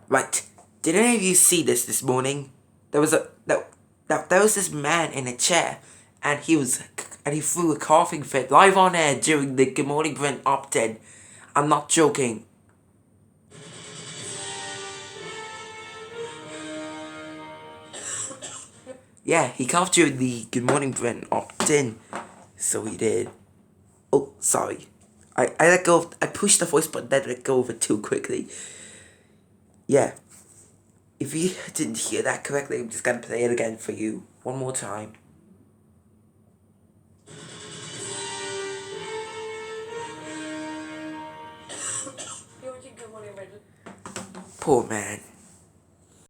Right. Did any of you see this morning? There was there was this man in a chair, and he threw a coughing fit live on air during the Good Morning Brent opt-in. I'm not joking. Yeah, he coughed during the Good Morning Brent opt-in. So he did. Oh, sorry. I pushed the voice button, then let go of it too quickly. Yeah. If you didn't hear that correctly, I'm just gonna play it again for you. One more time. Poor man.